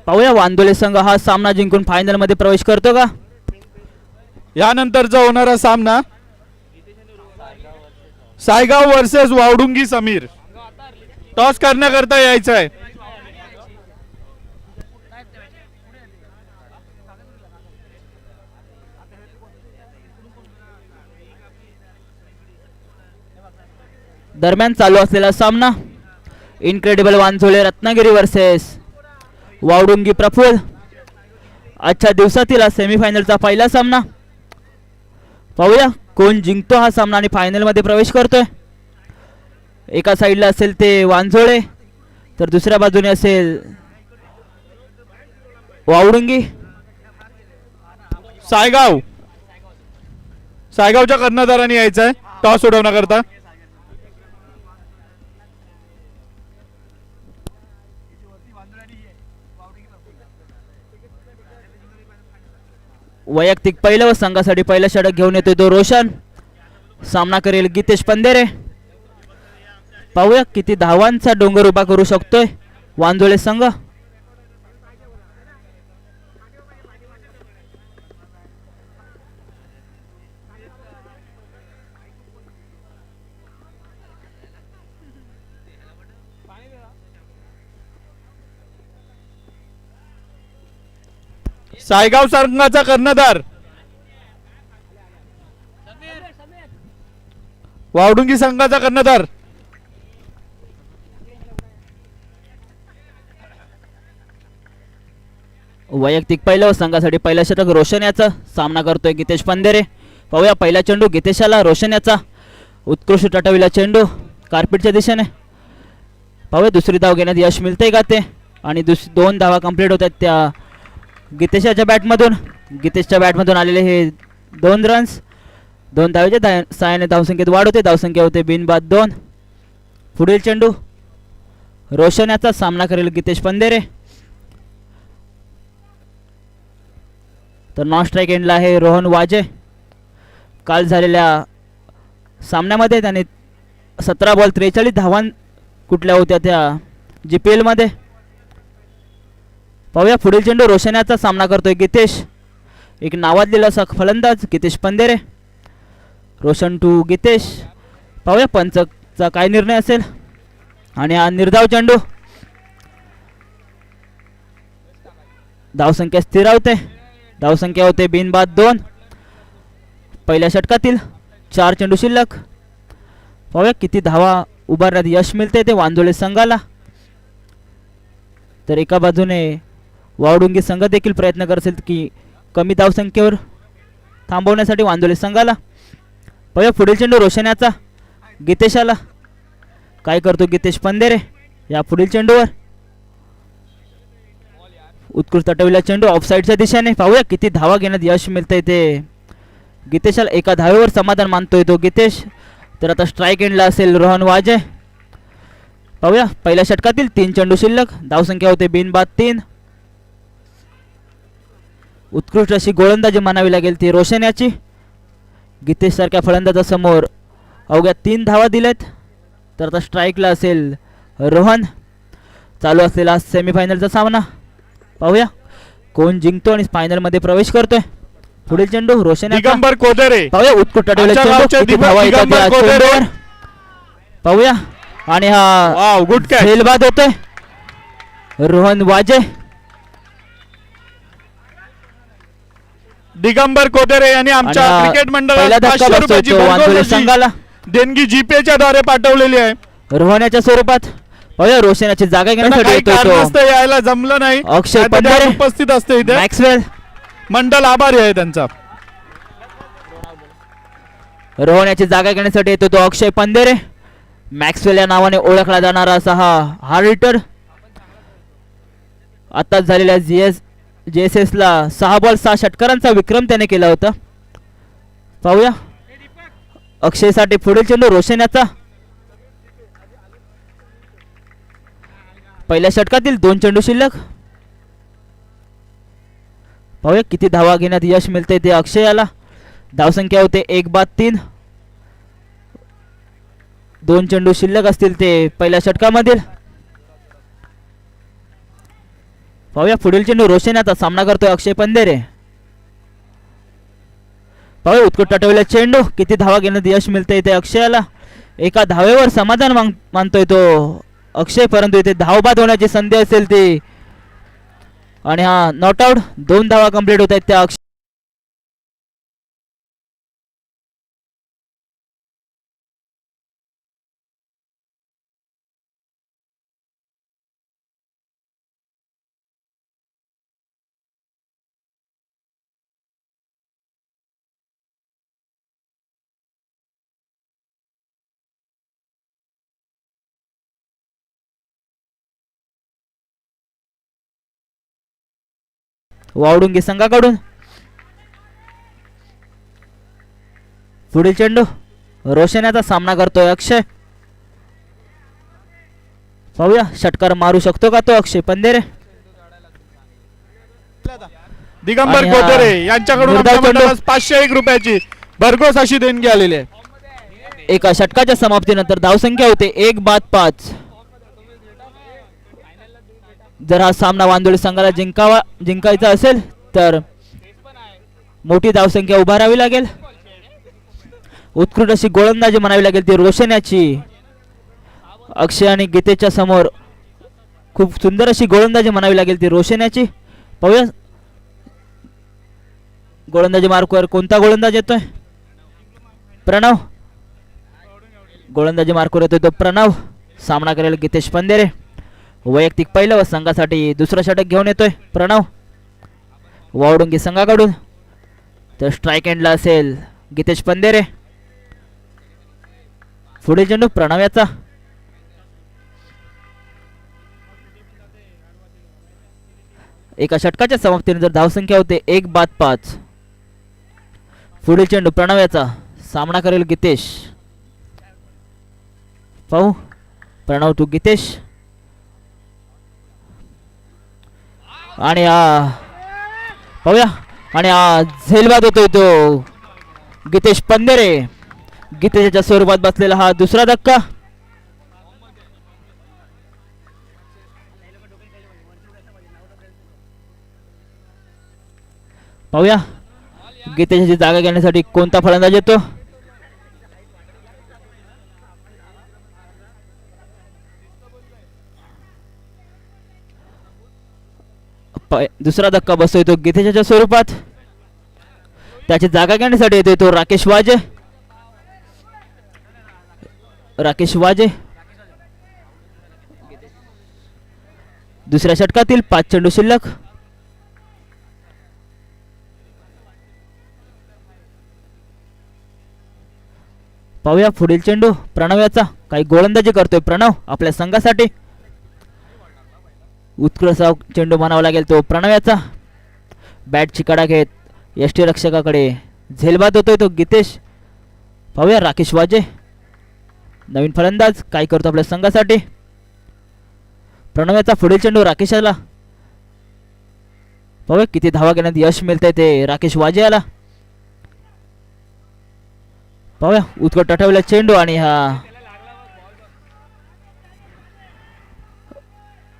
पाहूया वांदोले संघ हा सामना जिंकून फायनल मध्ये प्रवेश करतो का? यानंतरचा होणारा सामना सायगाव वर्सेस वावडुंगी समीर. टॉस करण्याकरता यायचं आहे. दरम्यान चालू असलेला सामना इनक्रेडिबल वांझोळे रत्नागिरी वर्सेस वावडुंगी प्रफुल्ल. आजच्या दिवसातील सेमीफायनलचा पहिला सामना. पाहूया कोण जिंकतो हा सामना आणि फायनल मध्ये प्रवेश करतोय. एका साईडला असेल ते वांझोळे तर दुसऱ्या बाजूने असेल वावडुंगी. सायगावच्या कर्णधारांनी यायचं आहे टॉस उडवण्याकरता. वैयक्तिक पहिलं व संघासाठी पहिलं षटक घेऊन येतोय तो रोशन. सामना करेल गितेश पंधेरे. पाहूया किती धावांचा डोंगर उभा करू शकतोय वांझोळे संघ. सायगाव संघाचा कर्णधार वावडुंगी संघाचा कर्णधार वैयक्तिक पहिलं व संघासाठी पहिलं षटक रोशन याचा. सामना करतोय गितेश पंधेरे. पाहूया पहिला चेंडू गितेशाला. रोशन याचा उत्कृष्ट टटविला चेंडू कार्पेटच्या दिशेने. पाहूया दुसरी धाव घेण्यात यश मिळते का ते आणि दोन धावा कंप्लीट होतात त्या गितेशाच्या बॅटमधून. गितेशच्या बॅटमधून आलेले हे 2 रन्स. 2 धावेच्या साहाय्याने धावसंख्येत वाढ होते. धावसंख्या होते बिनबाद 2. पुढील चेंडू रोशन याचा. सामना करेल गितेश पंधेरे. तर नॉन स्ट्राईक एंडला आहे रोहन वाजे. काल झालेल्या सामन्यामध्ये त्याने 17 बॉल 43 धावां कुठल्या होत्या त्या GPL मध्ये. पाहूया पुढील चेंडू रोशन याचा. सामना करतोय गितेश. एक नावाजलेला असा फलंदाज गितेश पंधेरे. रोशन टू गितेश. पाहूया पंचचा काय निर्णय असेल आणि हा निर्धाव चेंडू. धावसंख्या स्थिरावते. धावसंख्या होते बिनबाद 2. पहिल्या षटकातील 4 चेंडू शिल्लक. पाहूया किती धावा उभारण्यात यश मिळते ते वांझोळे संघाला. तर एका बाजूने वावडुंगी संघ देखील प्रयत्न करतील की कमी धावसंख्येवर थांबवण्यासाठी वांझोळे संघाला. पाहूया पुढील चेंडू रोशन याचा. गितेशाला. काय करतो गितेश पंधेरे या पुढील चेंडूवर. उत्कृष्ट टटविला चेंडू ऑफसाईडच्या दिशेने. पाहूया किती धावा घेण्यात यश मिळतंय ते गितेशाला. एका धावेवर समाधान मानतोय तो गितेश. तर आता स्ट्राईक एंडला असेल रोहन वाजे. पाहूया पहिल्या षटकातील 3 चेंडू शिल्लक. धावसंख्या होते बिनबाद 3. उत्कृष्ट अशी गोलंदाजी म्हणावी लागेल ती रोशन याची. गितेश सारख्या फलंदाजासमोर अवघ्या 3 धावा दिलेत. तर आता स्ट्राईकला असेल रोहन. चालू असलेला सेमीफायनलचा सामना. पाहूया कोण जिंकतो आणि फायनल मध्ये प्रवेश करतोय. पुढील चेंडू रोशन याचा. दिगंबर कोदेरे. पाहूया उत्कृष्ट टटविला चेंडू. किती धावा येतात या चेंडूवर. पाहूया आणि हा गुड कॅच. झेलबाद होतोय रोहन वाजे. दिगंबर कोदेरे यांनी आमच्या क्रिकेट मंडळाला 500 रुपयाची वांझोळे संघाला देणगी जीपेच्या द्वारे पाठवलेली आहे रोहण्याच्या स्वरूपात. पाहूया रोशनाची जागा घेण्यासाठी येतोय तो. यायला जमलं नाही. अक्षय पंधेरे उपस्थित असते इथे. मॅक्सवेल. मंडळ आभारी आहे त्यांचा. रोहण्याची जागा घेण्यासाठी येतो तो अक्षय पंधेरे. मॅक्सवेल या नावाने ओळखला जाणारा असा हा हार्ड हिटर. आताच झालेल्या JSS ला 6 बॉल 6 षटकारांचा विक्रम त्याने केला होता. पाहूया अक्षयसाठी पुढील चेंडू रोशन याचा. पहिल्या षटकातील 2 चेंडू शिल्लक. पाहूया किती धावा घेण्यात यश मिळते ते अक्षयाला. धावसंख्या होते 1/3. 2 चेंडू शिल्लक असतील ते पहिल्या षटकामधील. पाहूया पुढील चेंडू रोशन याचा सामना करतोय अक्षय पंधेरे. पाहूया उत्कट टटविला चेंडू, किती धावा घेण्यात यश मिळते इथे अक्षयाला. एका धावेवर समाधान मानतोय तो अक्षय, परंतु इथे धावबाद होण्याची संधी असेल ती. आणि हा नॉट आउट, 2 धावा कंप्लीट होत आहेत त्या अक्षय. वावडुंगी संघाकडून पुढील चेंडू रोशन याचा सामना करतोय अक्षय. पाहूया षटकार मारू शकतो का तो अक्षय पंधेरे. दिगंबर आणि हा कोतेरे यांच्याकडून निर्धाव आपल्या चेंडू. मंडळास 501 रुपयाची भरघोस अशी देणगी आलेली आहे. एका षटकाच्या समाप्तीनंतर धावसंख्या होते 1-5. जर हा सामना वांदोळी संघाला जिंकायचा असेल तर मोठी धावसंख्या उभारावी लागेल. उत्कृष्ट अशी गोलंदाजी म्हणावी लागेल ती रोशन याची. अक्षय आणि गीतेच्या समोर खूप सुंदर अशी गोलंदाजी म्हणावी लागेल ती रोशन याची. पाहूया गोलंदाजी मार्कवर कोणता गोलंदाज येतोय. प्रणव गोलंदाजी मार्कवर येतोय तो प्रणव. सामना करेल गीतेश पंधेरे. वैयक्तिक पहिलं व संघासाठी दुसरं षटक घेऊन येतोय प्रणव वावडुंगी संघाकडून. तर स्ट्राईक एंडला असेल गीतेश पंधेरे. पुढील चेंडू प्रणव याचा. एका षटकाच्या समाप्तीनंतर धावसंख्या होते 1-5. पुढील चेंडू प्रणव याचा सामना करेल गीतेश. पाहू प्रणव टू गीतेश. आणि पाहूया आणि झेलबाद होतोय तो गीतेश पंधेरे. गीतेशच्या स्वरूपात बसलेला हा दुसरा धक्का. पाहूया गीतेशची जागा घेण्यासाठी कोणता फलंदाज येतो. दुसरा धक्का बसतोय तो गीतेशच्या स्वरूपात. त्याची जागा घेण्यासाठी येतोय तो राकेश वाजे. दुसऱ्या षटकातील 5 चेंडू शिल्लक. पाहूया पुढील चेंडू प्रणव याचा. काही गोलंदाजी करतोय प्रणव आपल्या संघासाठी. उत्कृष्ट चेंडू म्हणावा लागेल तो प्रणव याचा. बॅट चिकाडा घेत यष्टीरक्षकाकडे झेलबाद होतोय तो गीतेश. पाहूया राकेश वाजे नवीन फलंदाज काय करतो आपल्या संघासाठी. प्रणव याचा पुढील चेंडू राकेश याला. पाहूया किती धावा घेण्यात यश मिळतंय ते राकेश वाजे याला. पाहूया उत्कट टटविला चेंडू आणि हा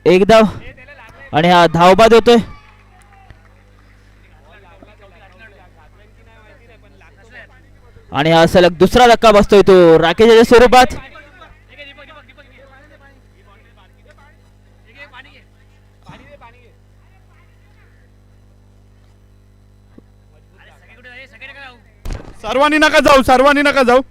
एक धाव आणि हा धावबाद होतोय. आणि हा सलग दुसरा धक्का बसतोय तो राकेशच्या स्वरूपात. सर्वांनी नका जाऊ, सर्वांनी नका जाऊ.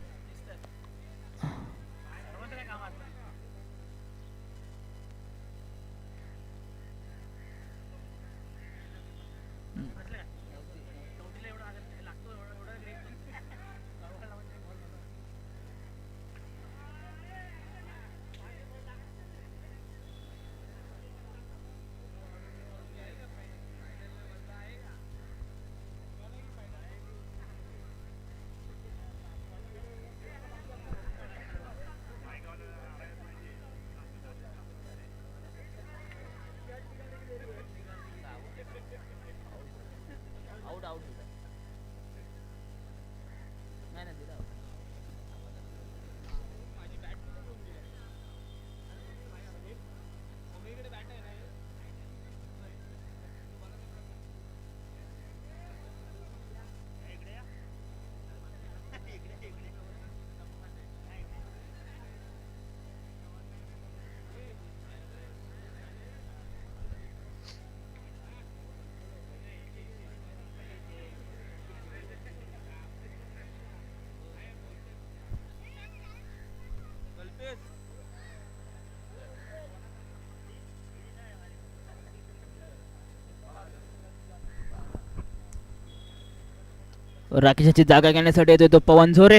राकेशाची जागा घेण्यासाठी येतोय तो पवन झोरे.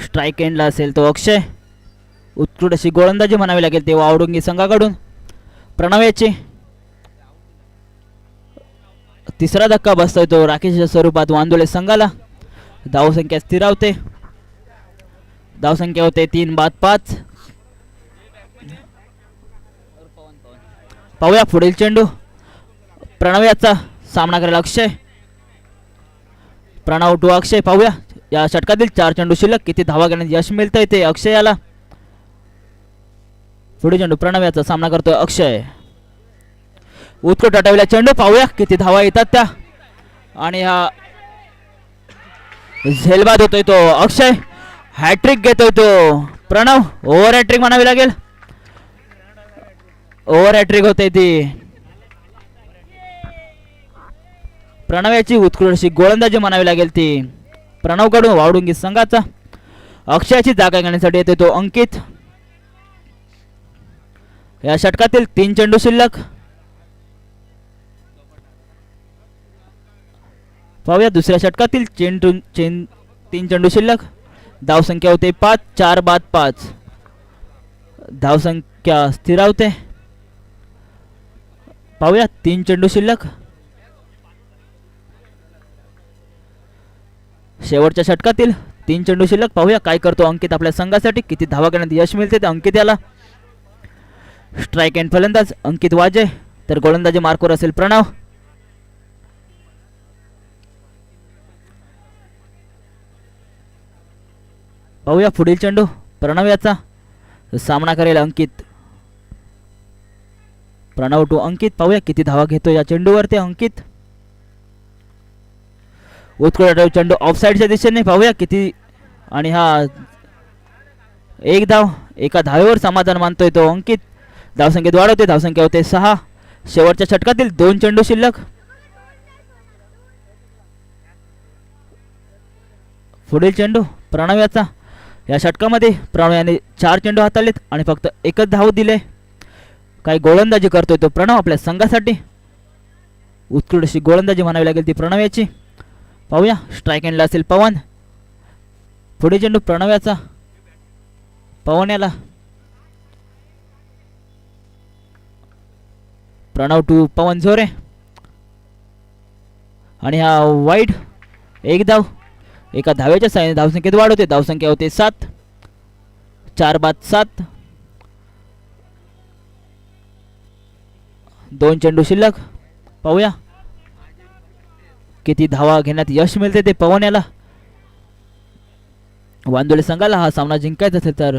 स्ट्राईक एंडला असेल तो अक्षय. उत्कृष्ट अशी गोलंदाजी म्हणावी लागेल ते वावडुंगी संघाकडून. प्रणव याची तिसरा धक्का बसतोय तो राकेशच्या स्वरूपात वांदोळे संघाला. धावसंख्या स्थिरावते. धावसंख्या होते 3-5. पाहूया पुढील चेंडू. प्रणव याचा सामना करेल अक्षय. प्रणव टू अक्षय. पाहूया या षटकातील 4 चेंडू शिल्लक. किती धावा घेण्यात यश मिळतंय ते अक्षयाला. पुढील चेंडू प्रणव याचा सामना करतोय अक्षय. उत्कृष्ट टटविला चेंडू. पाहूया किती धावा येतात त्या. आणि हा झेलबाद होतोय तो अक्षय. हॅट्रिक घेतोय तो प्रणव. ओव्हर हॅट्रिक म्हणावी लागेल. ओव्हर हॅट्रिक होते ती. प्रणव याची उत्कृष्ट अशी गोलंदाजी म्हणावी लागेल ती प्रणव कडून वावडुंगी संघाचा. अक्षयाची जागा घेण्यासाठी येते तो अंकित. या षटकातील 3 चेंडू शिल्लक. पाहूया दुसऱ्या षटकातील 3 चेंडू शिल्लक. धावसंख्या होते 5. 4-5. धावसंख्या स्थिरावते. पाहूया 3 चेंडू शिल्लक. शेवटच्या षटकातील 3 चेंडू शिल्लक. पाहूया काय करतो अंकित आपल्या संघासाठी. किती धावा करण्यात यश मिळते ते अंकित याला. स्ट्राईक एंड फलंदाज अंकित वाजे. तर गोलंदाजी मार्कवर असेल प्रणव. पाहूया पुढील चेंडू. प्रणव याचा सामना करेल अंकित. प्रणव टू अंकित. पाहूया किती धावा घेतो या चेंडूवर ते अंकित. उत्कृष्ट चेंडू ऑफ साईडच्या दिशेने. पाहूया किती. आणि हा 1 धाव. एका धावेवर समाधान मानतोय तो अंकित. धावसंख्येत वाढ होते. धावसंख्या होते 6. शेवटच्या षटकातील 2 चेंडू शिल्लक. पुढील चेंडू प्रणव याचा. या षटकामध्ये प्रणव याने 4 चेंडू हाताळलेत आणि फक्त 1च धाव दिले. काही गोलंदाजी करतोय तो प्रणव आपल्या संघासाठी. उत्कृष्ट अशी गोलंदाजी म्हणावी लागेल ती प्रणव याची. पाहूया स्ट्राईक एंडला असेल पवन. पुढे चेंडू प्रणव याचा. पवन याला. प्रणव टू पवन झोरे. आणि हा वाईड. 1 धाव. एका धावेच्या साहाय्याने धावसंख्येत वाढ होते. धावसंख्या होते 7. 4-7. 2 चेंडू शिल्लक. पाहूया किती धावा घेण्यात यश मिळते ते पवन याला. वांदोळे संघाला हा सामना जिंकायचा असेल तर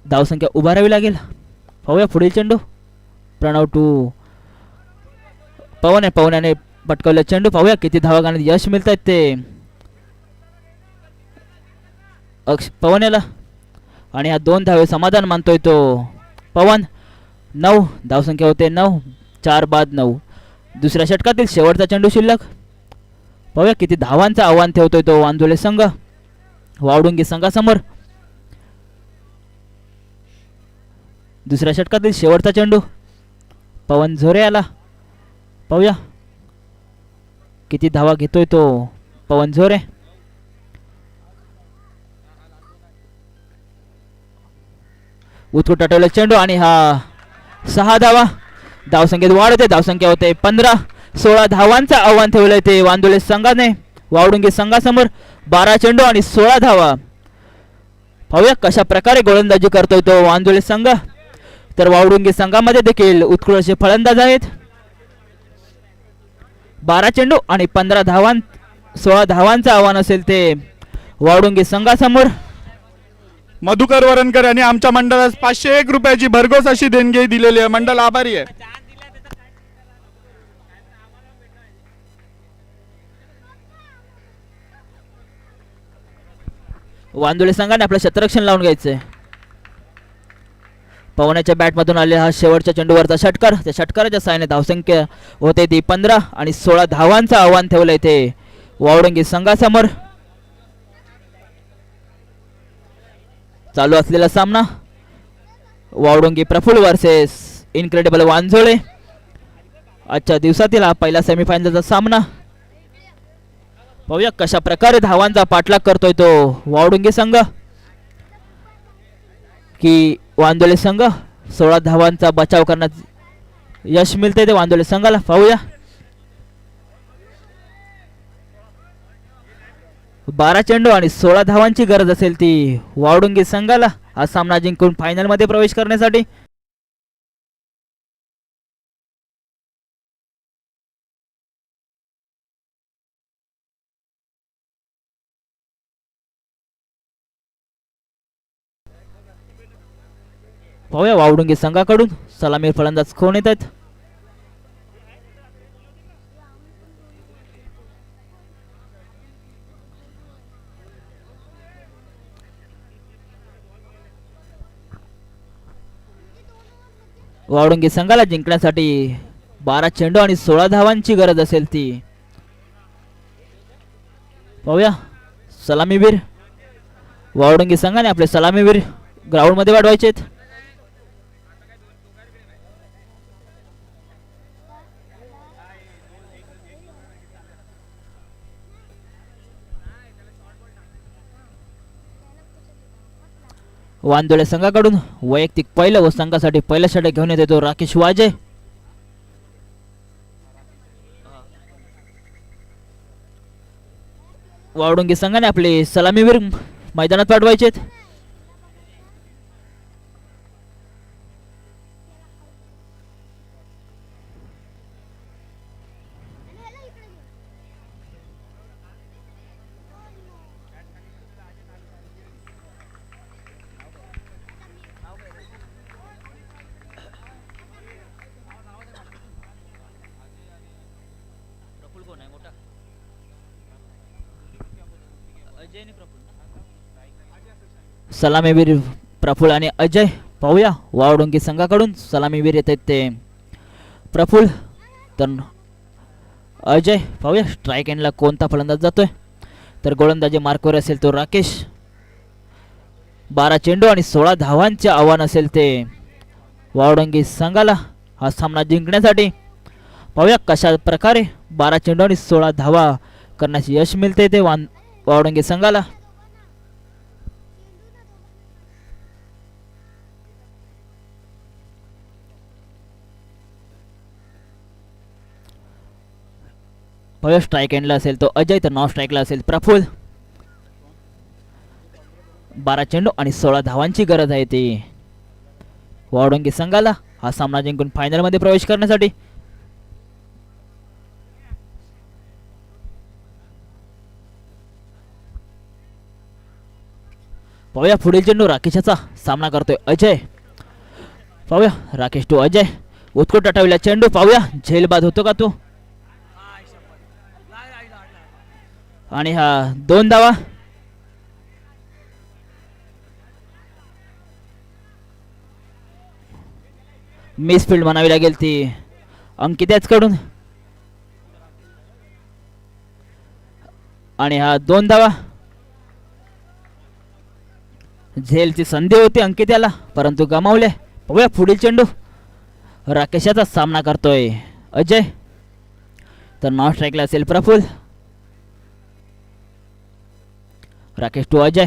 धावसंख्या उभारावी लागेल. पाहूया पुढील चेंडू. प्रणव टू पवन आहे. पवन याने पटकवले चेंडू. पाहूया किती धावा घेण्यात यश मिळत आहेत ते पवन याला. आणि हा 2 धावे समाधान मानतोय तो पवन. 9. धावसंख्या होते 9. 4-9. दुसऱ्या षटकातील शेवटचा चेंडू शिल्लक. पाहूया किती धावांचं आव्हान ठेवतोय तो वांदोळे संघ वावडुंगी संघासमोर. दुसऱ्या षटकातील शेवटचा चेंडू पवन झोरे आला. पाहूया किती धावा घेतोय तो पवन झोरे. उत्कृष्ट टटवला चेंडू आणि हा 6 धावा. धावसंख्येत वाढ होते. धावसंख्या होते 15. 16 धावांचं आव्हान ठेवलंय ते वांदोळे संघाने वावडुंगी संघासमोर. 12 चेंडू आणि 16 धावा. पाहूया कशा प्रकारे गोलंदाजी करतोय तो वांदोळे संघ. तर वावडुंगी संघामध्ये देखील उत्कृष्ट असे फलंदाज आहेत. 12 चेंडू आणि 15 धावां 16 धावांचं आव्हान असेल ते वावडुंगी संघासमोर. मधुकर वरणकर यांनी आमच्या मंडळास 501 रुपयाची भरघोस अशी देणगी दिलेली आहे. मंडळ आभारी आहे. वांदोळे संघाने आपलं क्षेत्ररक्षण लावून घ्यायचंय. पवनाच्या बॅटमधून आले हा शेवटच्या चेंडूवरचा षटकार. त्या षटकाराच्या साहाय्याने धावसंख्या होते ती 15 आणि 16 धावांचं आव्हान ठेवलंय ते वावडुंगी संघासमोर. चालू असलेला सामना वावडुंगी प्रफुल्ल वर्सेस इनक्रेडिबल वांझोळे. आजच्या दिवसातील हा पहिला सेमीफायनलचा सामना. पाहूया कशा प्रकारे धावांचा पाठलाग करतोय तो वावडुंगी संघ की वांदोले संघ. 16 धावांचा बचाव करण्यात यश मिळते ते वांदोले संघाला. पाहूया 12 चेंडू आणि 16 धावांची गरज असेल ती वावडुंगी संघाला हा सामना जिंकून फायनल मध्ये प्रवेश करण्यासाठी. पाहूया वावडुंगी संघाकडून सलामी फलंदाज कोण येत आहेत. वावडुंगी संघाला जिंकण्यासाठी 12 चेंडू आणि 16 धावांची गरज असेल ती. पाहूया सलामीवीर वावडुंगी संघाने आपले सलामीवीर ग्राउंड मध्ये वाढवायचे आहेत. वांदोळे संघाकडून वैयक्तिक पहिलं व संघासाठी पहिल्या षटक घेऊन येतो राकेश वाजे. वावडुंगी संघाने आपले सलामीवीर मैदानात पाठवायचे. सलामीवीर प्रफुल आणि अजय. पाहूया वावडुंगी संघाकडून सलामीवीर येत आहेत ते प्रफुल तर अजय. पाहूया स्ट्राईक एंडला कोणता फलंदाज जातोय तर गोलंदाजी मार्कवर असेल तो राकेश. 12 चेंडू आणि 16 धावांचे आव्हान असेल ते वावडुंगी संघाला हा सामना जिंकण्यासाठी. पाहूया कशा प्रकारे 12 चेंडू आणि 16 धावा करण्याचे यश मिळते ते वावडुंगी संघाला. पाहूया स्ट्राईक एंडला असेल तो अजय तर नॉन स्ट्राईकला असेल प्रफुल. 12 चेंडू आणि 16 धावांची गरज आहे ती वावडुंगी संघाला हा सामना जिंकून फायनल मध्ये प्रवेश करण्यासाठी. पाहूया पुढील चेंडू राकेशचा सामना करतोय अजय. पाहूया राकेश टू अजय. उत्कट टटाविला चेंडू. पाहूया झेल बाद होतो का तो आणि हा 2 धावा. मिस फील्ड म्हणावी लागेल ती अंकित्याच कडून आणि हा 2 धावा. झेलची संधी होती अंकित्याला परंतु गमावले. पाहूया पुढील चेंडू राकेशाचा सामना करतोय अजय तर नॉन स्ट्राईकला असेल प्रफुल. राकेश टू अजय.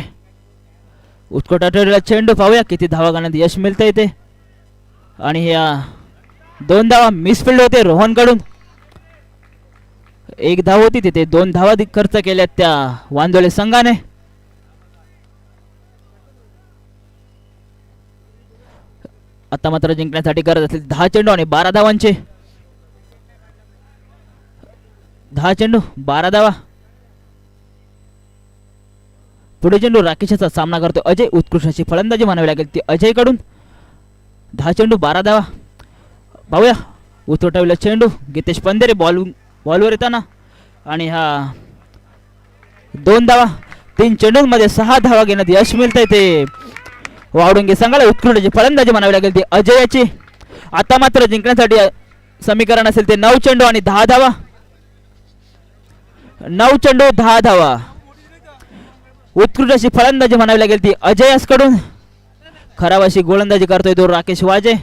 उत्कट टटलेला चेंडू. पाहूया किती धावा करण्यात यश मिळतंय ते आणि या 2 धावा. मिसफिल्ड होते रोहन कडून. 1 धाव होती तिथे 2 धावा खर्च केल्यात त्या वांदोळे संघाने. आता मात्र जिंकण्यासाठी गरज असेल 10 चेंडू आणि 12 धावांचे. 10 चेंडू 12 धावा. पुढे चेंडू राकेशचा सामना करतो अजय. उत्कृष्ट अशी फलंदाजी म्हणावी लागेल ती अजय कडून. 10 चेंडू 12 धावा. पाहूया उतरवलेला चेंडू गितेश पंधेरे बॉलवर येताना आणि हा 2 धावा. 3 चेंडूंमध्ये 6 धावा घेण्यात यश मिळतंय ते वावडुंगी संघाला. उत्कृष्ट अशी फलंदाजी म्हणावी लागेल ती अजयची. आता मात्र जिंकण्यासाठी समीकरण असेल ते 9 चेंडू आणि 10 धावा. 9 चेंडू 10 धावा. उत्कृष्ट अशी फलंदाजी म्हणावी लागेल ती अजयस कडून. खराब अशी गोलंदाजी करतोय तो राकेश वाजे.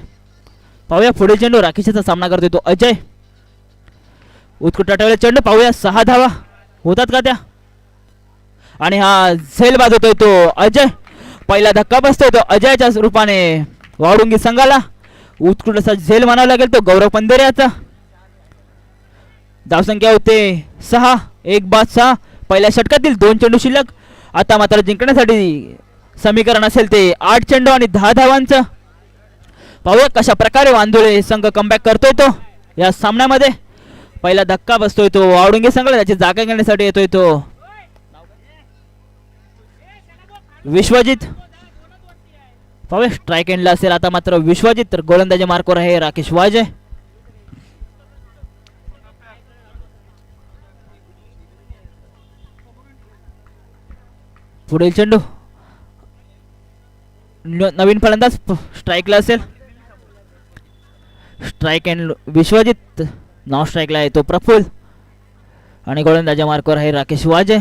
पाहूया पुढील चेंडू राकेशचा सामना करतोय तो अजय. उत्कृष्ट टटलेला चेंडू. पाहूया 6 धावा होतात का त्या आणि हा झेल बाजवतोय तो अजय. पहिला धक्का बसतोय तो अजयच्या रूपाने वावडुंगी संघाला. उत्कृष्ट असा झेल म्हणावा लागेल तो गौरव पंधेरे याचा. धावसंख्या होते 6, 1-6. पहिल्या षटकातील 2 चेंडू शिल्लक. आता मात्र जिंकण्यासाठी समीकरण असेल ते 8 चेंडू आणि 10 धावांचं. पाहूया कशा प्रकारे वांदुळे संघ कमबॅक करतोय तो या सामन्यामध्ये. पहिला धक्का बसतोय तो वावडुंगी संघाला. त्याची जागा घेण्यासाठी येतोय तो विश्वजित. पाहूया स्ट्राईक एंडला असेल आता मात्र विश्वजित. तर गोलंदाजी मार्कवर आहे राकेश वाजे. पुढील चेंडू नवीन फलंदाज स्ट्राईकला असेल. Strike end Vishwajit. नॉन स्ट्राईकला आहे तो प्रफुल्ल आणि गोलंदाजी मार्कवर आहे राकेश वाजे.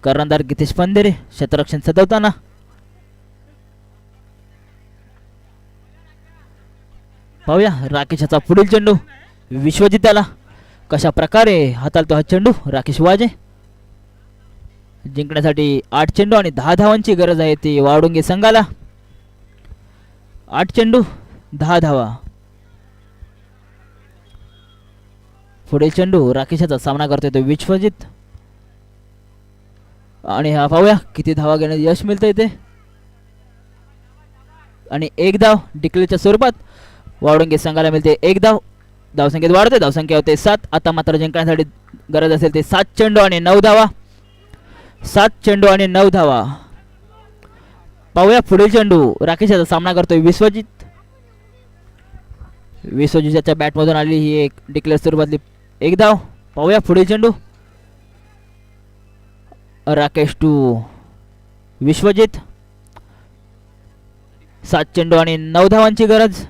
कर्णधार गितेश पंधेरे क्षेत्ररक्षण सजवताना. पाहूया राकेशचा पुढील चेंडू विश्वजिताला. कशा प्रकारे हाताळतो हा चेंडू राकेश वाजे. जिंकण्यासाठी 8 चेंडू आणि 10 धावांची गरज आहे ती वावडुंगी संघाला. 8 चेंडू 10 धावा. पुढील चेंडू राकेशचा सामना करतोय तो विश्वजित. आणि हा पाहूया किती धावा घेण्यात यश मिळतंय ते. आणि 1 धाव डिक्लेअरच्या स्वरूपात वावडुंगी संघाला मिळते. 1 धाव. धावसंख्येत वाढते. धावसंख्या होते 7. आता मात्र जिंकण्यासाठी गरज असेल ते 7 चेंडू आणि 9 धावा. 7 चेंडू आणि 9 धावा. पाहूया पुढील चेंडू राकेशचा सामना करतोय विश्वजित. विश्वजितच्या बॅटमधून आली ही एक डिक्लेअर स्वरूपातली 1 धाव. पाहूया पुढील चेंडू राकेश टू विश्वजित. 7 चेंडू आणि 9 धावांची गरज.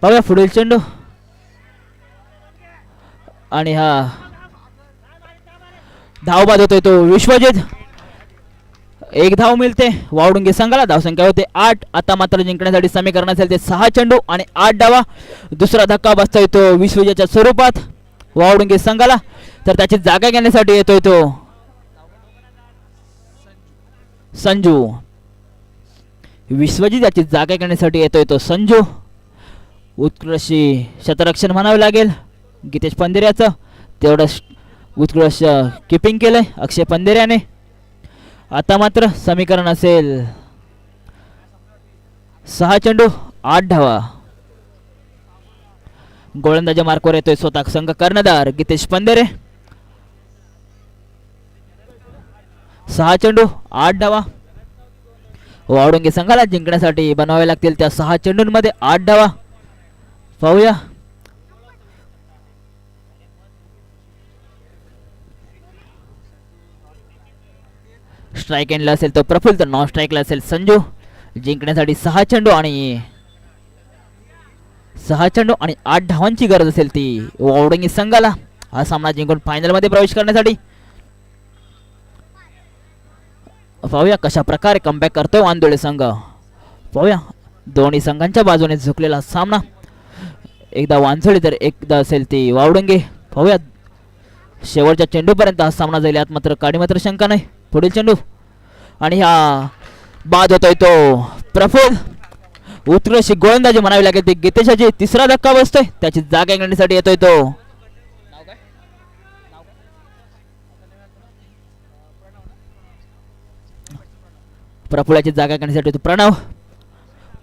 पाहूया पुढील चेंडू आणि हा धाव बाद होतोय तो विश्वजित. 1 धाव मिळते वावडुंगी संघाला. धावसंख्या होते 8. आता मात्र जिंकण्यासाठी समीकरण असेल ते 6 चेंडू आणि 8 धावा. दुसरा धक्का बसतोय तो विश्वजितच्या स्वरूपात वावडुंगी संघाला. तर त्याची जागा घेण्यासाठी येतोय तो संजू. विश्वजित याची जागा घेण्यासाठी येतोय तो संजू. उत्कृष्ट क्षेत्ररक्षण म्हणावे लागेल गितेश पंधेरे याचं. तेवढं उत्कृष्ट किपिंग केलंय अक्षय पंधेऱ्याने. आता मात्र समीकरण असेल 6 चेंडू 8 धावा. गोलंदाजी मार्कवर येतोय स्वतः संघ कर्णधार गितेश पंधेरे. 6 चेंडू 8 धावा. वावडुंगी संघाला जिंकण्यासाठी बनवावे लागतील त्या 6 चेंडूंमध्ये 8 धावा. पाहूया स्ट्राईक एंडला असेल तो प्रफुल्ल. तर नॉन स्ट्राईकला असेल संजू. जिंकण्यासाठी 6 चेंडू आणि 8 धावांची गरज असेल ती वावडुंगी संघाला हा सामना जिंकून फायनल मध्ये प्रवेश करण्यासाठी. पाहूया कशा प्रकारे कमबॅक करतोय वांदोळे संघ. पाहूया दोन्ही संघांच्या बाजूने झुकलेला सामना. एकदा वांझोळी तर एकदा असेल ती वावडुंगी. पाहूया शेवटच्या चेंडूपर्यंत हा सामना जाईल यात मात्र काडी मात्र शंका नाही. पुढील चेंडू आणि हा बाद होतोय तो प्रफुल्ल. उत्कृष्ट गोलंदाजी म्हणावी लागेल ती गितेशाची. तिसरा धक्का बसतोय. त्याची जागा घेण्यासाठी येतोय तो प्रफुल्लाची जागा घेण्यासाठी तो प्रणव.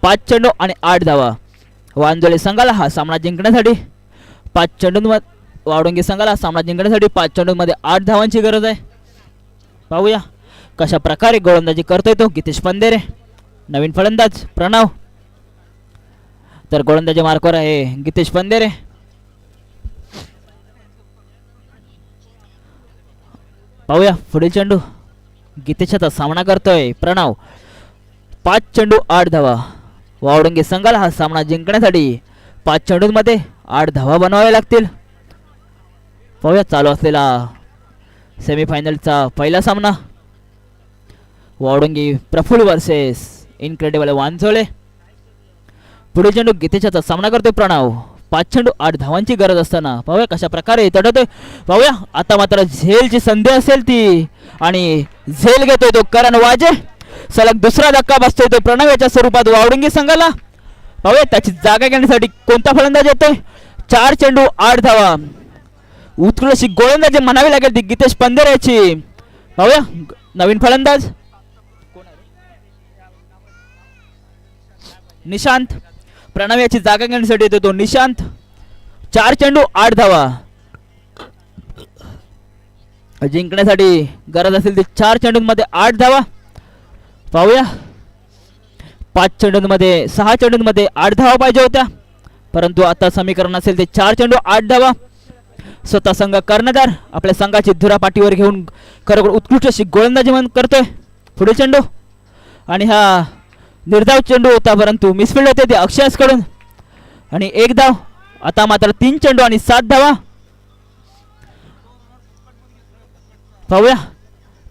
5 चेंडू आणि 8 धावा. वांजोळे संघाला हा सामना जिंकण्यासाठी 5 चेंडूंमध्ये वावडुंगी संघाला सामना जिंकण्यासाठी 5 चेंडूंमध्ये 8 धावांची गरज आहे. पाहूया कशा प्रकारे गोलंदाजी करतोय तो गितेश पंधेरे. नवीन फलंदाज प्रणव. तर गोलंदाजी मार्कवर आहे गितेश पंधेरे. पाहूया पुढील चेंडू गितेशाचा सामना करतोय प्रणव. 5 चेंडू 8 धावा. वावडुंगी संघाला हा सामना जिंकण्यासाठी 5 चेंडूंमध्ये 8 धावा बनवाव्या लागतील. पाहूया चालू असलेला सेमीफायनलचा पहिला सामना वावडुंगी प्रफुल्ल वर्सेस इनक्रेडिबल वांझोळे. पुढील चेंडू गितेशाचा सामना करतोय प्रणव. 5 चेंडू 8 धावांची गरज असताना पाहूया कशा प्रकारे तडतोय. पाहूया आता मात्र झेलची संधी असेल ती आणि झेल घेतोय तो करण वाजे. सलग दुसरा धक्का बसतोय तो प्रणव याच्या स्वरूपात वावडुंगी संघाला. पाहूया त्याची जागा घेण्यासाठी कोणता फलंदाज येतोय. 4 चेंडू 8 धावा. उत्कृष्ट अशी गोलंदाजी म्हणावी लागेल ती गितेश पंधेरे याची. पाहूया नवीन फलंदाज निशांत. प्रणव याची जागा घेण्यासाठी येतो तो निशांत. 4 चेंडू 8 धावा. जिंकण्यासाठी गरज असेल ती 4 चेंडूंमध्ये 8 धावा. पाहूया 5 चेंडूंमध्ये 6 चेंडूंमध्ये 8 धावा पाहिजे होत्या, परंतु आता समीकरण असेल ते 4 चेंडू 8 धावा. स्वतः संघ कर्णधार आपल्या संघाची धुरा पाठीवर घेऊन खरोखर उत्कृष्ट अशी गोलंदाजी म्हणून करतोय. पुढे चेंडू आणि हा निर्धाव चेंडू होता, परंतु मिसफिल्ड होते ते अक्षयस कडून आणि 1 धाव. आता मात्र 3 चेंडू आणि 7 धावा. पाहूया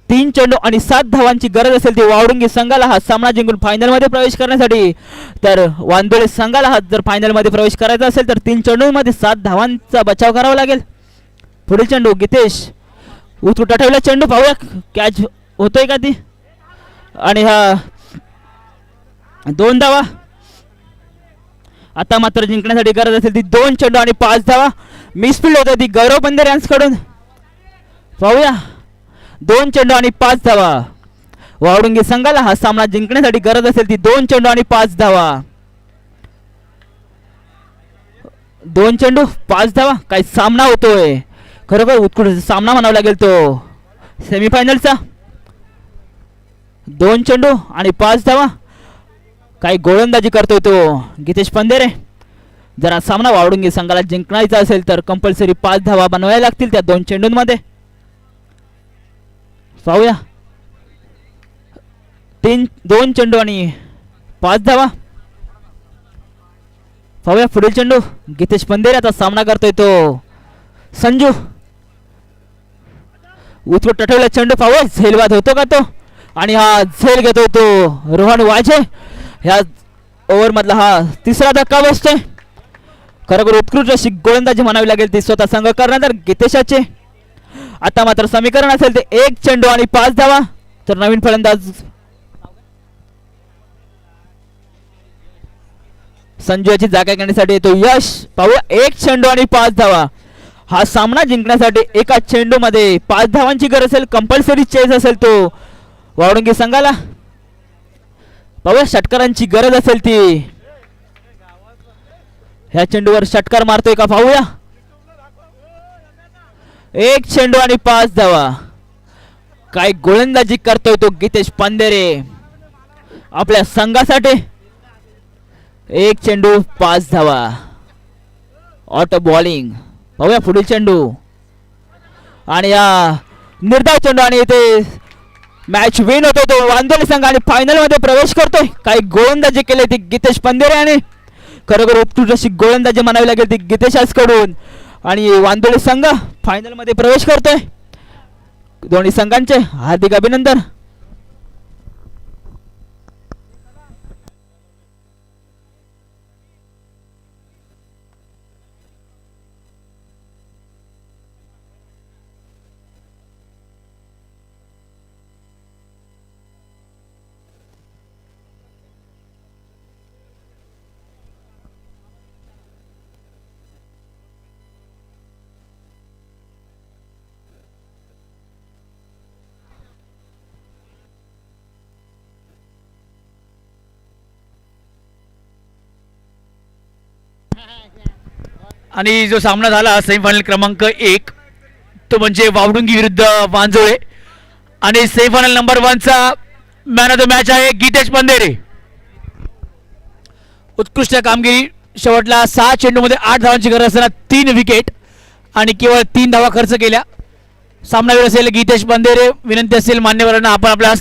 3 चेंडू आणि 7 धावांची गरज असेल ती वावडुंगी संघाला हा सामना जिंकून फायनल मध्ये प्रवेश करण्यासाठी. तर वांदोळे संघाला हा जर फायनल मध्ये प्रवेश करायचा असेल तर 3 चेंडूंमध्ये 7 धावांचा बचाव करावा लागेल. पुढील चेंडू गितेश उतरून ठेवला चेंडू. पाहूया कॅच होतोय का ती आणि हा 2 धावा. आता मात्र जिंकण्यासाठी गरज असेल ती 2 चेंडू आणि 5 धावा. मिसफिल्ड होते ती गौरव पंधेरे यांच्याकडून. पाहूया 2 चेंडू आणि 5 धावा. वावडुंगी संघाला हा सामना जिंकण्यासाठी गरज असेल ती 2 चेंडू आणि 5 धावा. 2 चेंडू 5 धावा. काय सामना होतोय, खरोखर उत्कृष्ट सामना म्हणावा लागेल तो सेमीफायनलचा. 2 चेंडू आणि 5 धावा. काही गोलंदाजी करतोय तो गितेश पंधेरे. जर हा सामना वावडुंगी संघाला जिंकण्याचा असेल तर कंपल्सरी 5 धावा बनवायला लागतील त्या 2 चेंडूंमध्ये. पाहूया 2 चेंडू आणि 5 धावा. पाहूया पुढील चेंडू गितेश पंधेरे आता सामना करतोय तो संजू. उतरून टठवला चेंडू. पाहूया झेलवाद होतो का तो आणि हा झेल घेतोय तो रोहन वाजे. ह्या ओव्हर मधला हा तिसरा धक्का बसतोय. खरोखर उत्कृष्ट अशी गोलंदाजी म्हणावी लागेल ती स्वतः संघ कर्णधार गितेशाचे. आता मात्र समीकरण असेल ते 1 चेंडू आणि 5 धावा. तर नवीन फलंदाज संजू याची जागा घेण्यासाठी येतो यश. पाहूया 1 चेंडू आणि 5 धावा. हा सामना जिंकण्यासाठी एका चेंडू मध्ये 5 धावांची गरज असेल. कंपल्सरी चेस असेल तो वावडुंगी संघाला. पाहूया षटकारांची गरज असेल ती. ह्या चेंडूवर षटकार मारतोय का पाहूया. 1 चेंडू आणि 5 धावा. काय गोलंदाजी करतोय तो गितेश पंधेरे आपल्या संघासाठी. 1 चेंडू 5 धावा. Auto bowling. पाहूया पुढील चेंडू आणि या निर्धाव चेंडू आणि इथे मॅच विन होतो तो वांदोली संघ आणि फायनल मध्ये प्रवेश करतोय. काही गोलंदाजी केली ती गितेश पंधेरे आणि खरोखर उत्कृष्ट अशी गोलंदाजी म्हणावी लागेल ती गितेशास कडून आणि वांदोली संघ फायनल मध्ये प्रवेश करतोय. दोन्ही संघांचे हार्दिक अभिनंदन. आणि जो सामना झाला सेमीफायनल क्रमांक 1 तो म्हणजे वावडुंगी विरुद्ध वांजोळे आणि सेमीफायनल नंबर 1 चा मॅन ऑफ द मॅच आहे गितेश पंधेरे. उत्कृष्ट कामगिरी. शेवटला 6 चेंडूमध्ये 8 धावांची गरज असताना 3 विकेट आणि केवळ 3 धावा खर्च केल्या. सामनावीर असेल गितेश पंधेरे. विनंती असेल मान्यवरांना आपण आपल्या